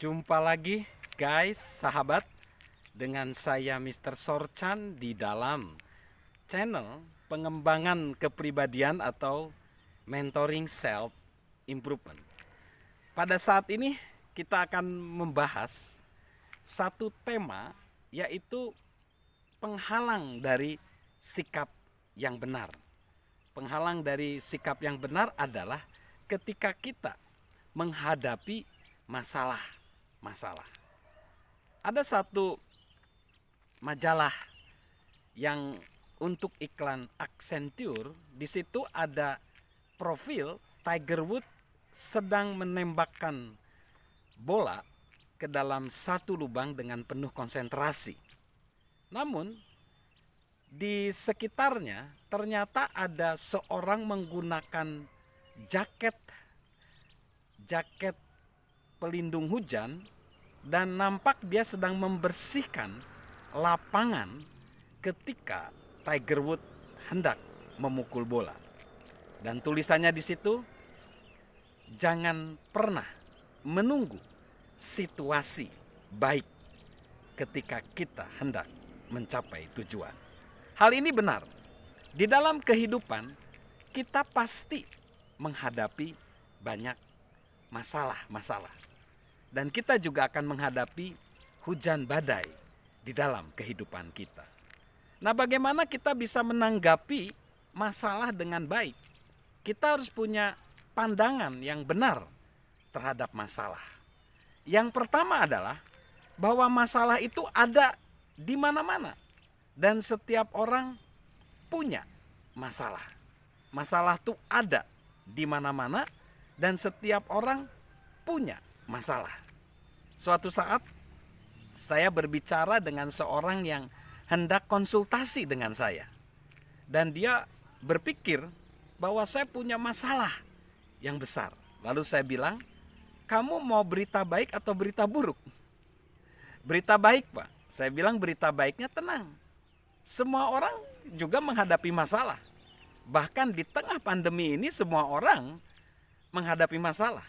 Jumpa lagi guys, sahabat, dengan saya Mr. Sorchan di dalam channel pengembangan kepribadian atau mentoring self improvement. Pada saat ini kita akan membahas satu tema, yaitu penghalang dari sikap yang benar. Penghalang dari sikap yang benar adalah ketika kita menghadapi masalah. Ada satu majalah yang untuk iklan Accenture, di situ ada profil Tiger Woods sedang menembakkan bola ke dalam satu lubang dengan penuh konsentrasi. Namun di sekitarnya ternyata ada seorang menggunakan jaket pelindung hujan, dan nampak dia sedang membersihkan lapangan ketika Tiger Woods hendak memukul bola. Dan tulisannya di situ, jangan pernah menunggu situasi baik ketika kita hendak mencapai tujuan. Hal ini benar. Di dalam kehidupan kita pasti menghadapi banyak masalah. Dan kita juga akan menghadapi hujan badai di dalam kehidupan kita. Nah, bagaimana kita bisa menanggapi masalah dengan baik? Kita harus punya pandangan yang benar terhadap masalah. Yang pertama adalah bahwa masalah itu ada di mana-mana dan setiap orang punya masalah. Masalah itu ada di mana-mana dan setiap orang punya masalah. Suatu saat saya berbicara dengan seorang yang hendak konsultasi dengan saya. Dan dia berpikir bahwa saya punya masalah yang besar. Lalu saya bilang, kamu mau berita baik atau berita buruk? Berita baik, Pak. Saya bilang berita baiknya tenang. Semua orang juga menghadapi masalah. Bahkan di tengah pandemi ini semua orang menghadapi masalah.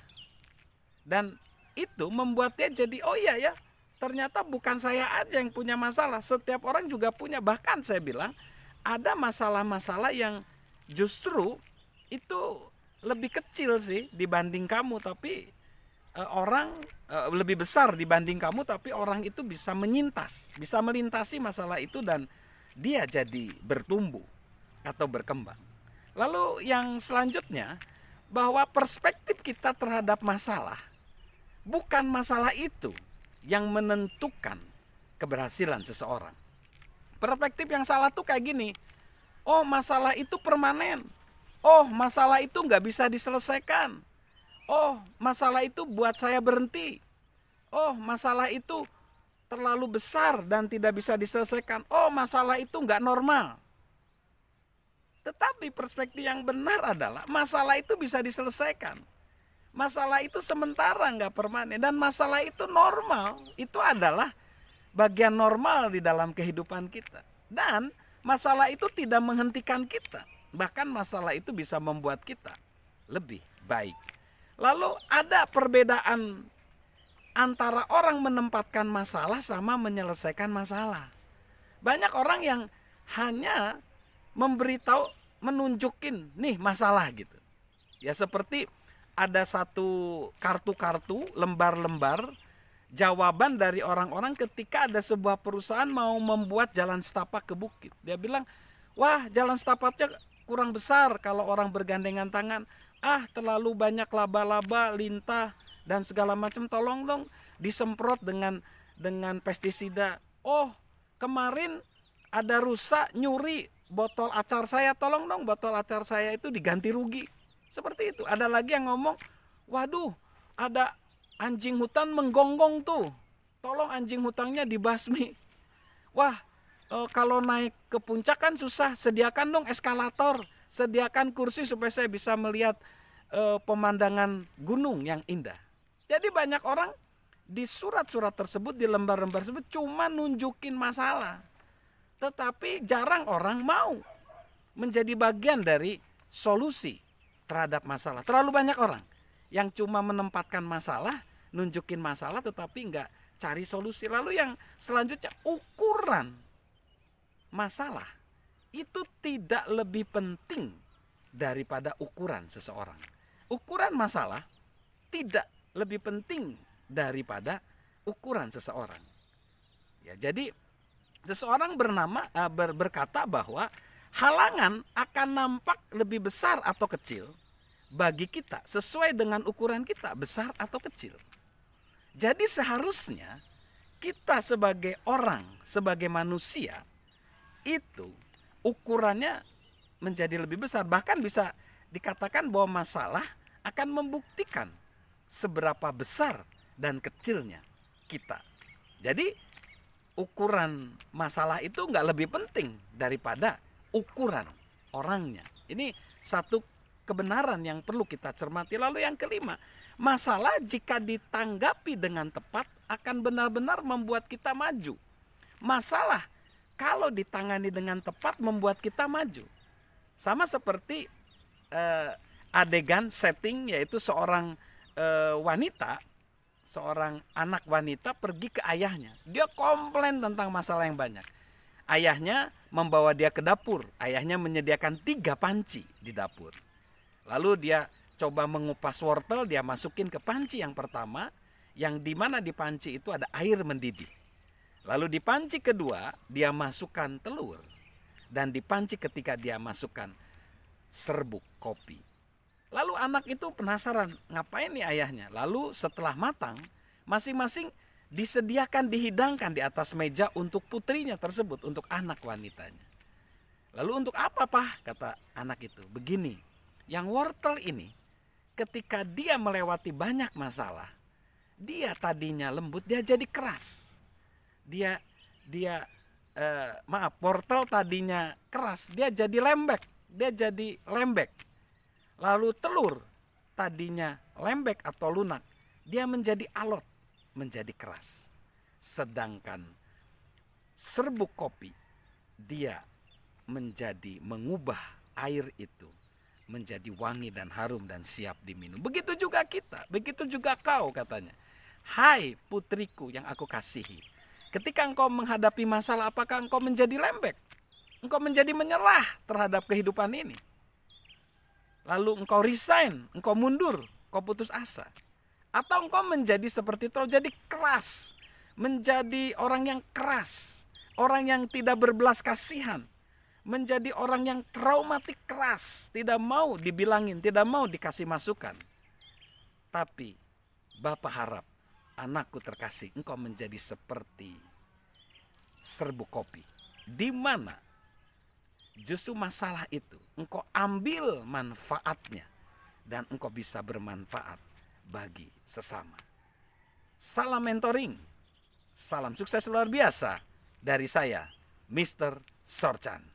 Dan itu membuat dia jadi, oh iya ya, ternyata bukan saya aja yang punya masalah, setiap orang juga punya. Bahkan saya bilang ada masalah-masalah yang justru itu lebih kecil sih dibanding kamu, tapi orang lebih besar dibanding kamu, tapi orang itu bisa melintasi masalah itu dan dia jadi bertumbuh atau berkembang. Lalu yang selanjutnya, bahwa perspektif kita terhadap masalah, bukan masalah itu yang menentukan keberhasilan seseorang. Perspektif yang salah tuh kayak gini, oh masalah itu permanen, oh masalah itu nggak bisa diselesaikan, oh masalah itu buat saya berhenti, oh masalah itu terlalu besar dan tidak bisa diselesaikan, oh masalah itu nggak normal. Tetapi perspektif yang benar adalah masalah itu bisa diselesaikan. Masalah itu sementara, nggak permanen. Dan masalah itu normal. Itu adalah bagian normal di dalam kehidupan kita. Dan masalah itu tidak menghentikan kita. Bahkan masalah itu bisa membuat kita lebih baik. Lalu ada perbedaan antara orang menempatkan masalah sama menyelesaikan masalah. Banyak orang yang hanya memberitahu, menunjukin nih masalah gitu. Ya seperti ada satu kartu-kartu, lembar-lembar jawaban dari orang-orang ketika ada sebuah perusahaan mau membuat jalan setapak ke bukit. Dia bilang, wah jalan setapaknya kurang besar kalau orang bergandengan tangan. Ah terlalu banyak laba-laba, lintah dan segala macam, tolong dong disemprot dengan pestisida. Oh kemarin ada rusak nyuri botol acar saya, tolong dong botol acar saya itu diganti rugi. Seperti itu. Ada lagi yang ngomong, waduh ada anjing hutan menggonggong tuh, tolong anjing hutannya dibasmi. Wah kalau naik ke puncak kan susah, sediakan dong eskalator, sediakan kursi supaya saya bisa melihat pemandangan gunung yang indah. Jadi banyak orang di surat-surat tersebut, di lembar-lembar tersebut cuma nunjukin masalah. Tetapi jarang orang mau menjadi bagian dari solusi terhadap masalah. Terlalu banyak orang yang cuma menempatkan masalah nunjukin masalah tetapi nggak cari solusi. Lalu yang selanjutnya, ukuran masalah itu tidak lebih penting daripada ukuran seseorang. Ukuran masalah tidak lebih penting daripada ukuran seseorang. Ya, jadi seseorang berkata bahwa halangan akan nampak lebih besar atau kecil bagi kita sesuai dengan ukuran kita, besar atau kecil. Jadi seharusnya kita sebagai orang, sebagai manusia, itu ukurannya menjadi lebih besar. Bahkan bisa dikatakan bahwa masalah akan membuktikan seberapa besar dan kecilnya kita. Jadi ukuran masalah itu nggak lebih penting daripada ukuran orangnya. Ini satu kebenaran yang perlu kita cermati. Lalu yang kelima, masalah jika ditanggapi dengan tepat akan benar-benar membuat kita maju. Masalah kalau ditangani dengan tepat membuat kita maju. Sama seperti adegan setting, yaitu seorang wanita, seorang anak wanita pergi ke ayahnya. Dia komplain tentang masalah yang banyak. Ayahnya membawa dia ke dapur. Ayahnya menyediakan 3 panci di dapur. Lalu dia coba mengupas wortel, dia masukin ke panci yang pertama, yang dimana di panci itu ada air mendidih. Lalu di panci kedua dia masukkan telur. Dan di panci ketiga dia masukkan serbuk kopi. Lalu anak itu penasaran, ngapain nih ayahnya? Lalu setelah matang, masing-masing disediakan, dihidangkan di atas meja untuk putrinya tersebut, untuk anak wanitanya. Lalu untuk apa, Pak? Kata anak itu. Begini, yang wortel ini ketika dia melewati banyak masalah, dia tadinya lembut, dia jadi keras. Wortel tadinya keras, dia jadi lembek. Lalu telur tadinya lembek atau lunak, dia menjadi alot, menjadi keras. Sedangkan serbuk kopi, dia mengubah air itu menjadi wangi dan harum dan siap diminum. Begitu juga kita, begitu juga kau, katanya. Hai putriku yang aku kasihi, ketika engkau menghadapi masalah, apakah engkau menjadi lembek? Engkau menjadi menyerah terhadap kehidupan ini? Lalu engkau resign, engkau mundur, engkau putus asa? Atau engkau menjadi seperti itu, jadi keras, menjadi orang yang keras, orang yang tidak berbelas kasihan, menjadi orang yang traumatik, keras, tidak mau dibilangin, tidak mau dikasih masukan. Tapi Bapa harap, anakku terkasih, engkau menjadi seperti serbuk kopi, di mana justru masalah itu engkau ambil manfaatnya dan engkau bisa bermanfaat bagi sesama. Salam mentoring, salam sukses luar biasa dari saya, Mr. Sorchan.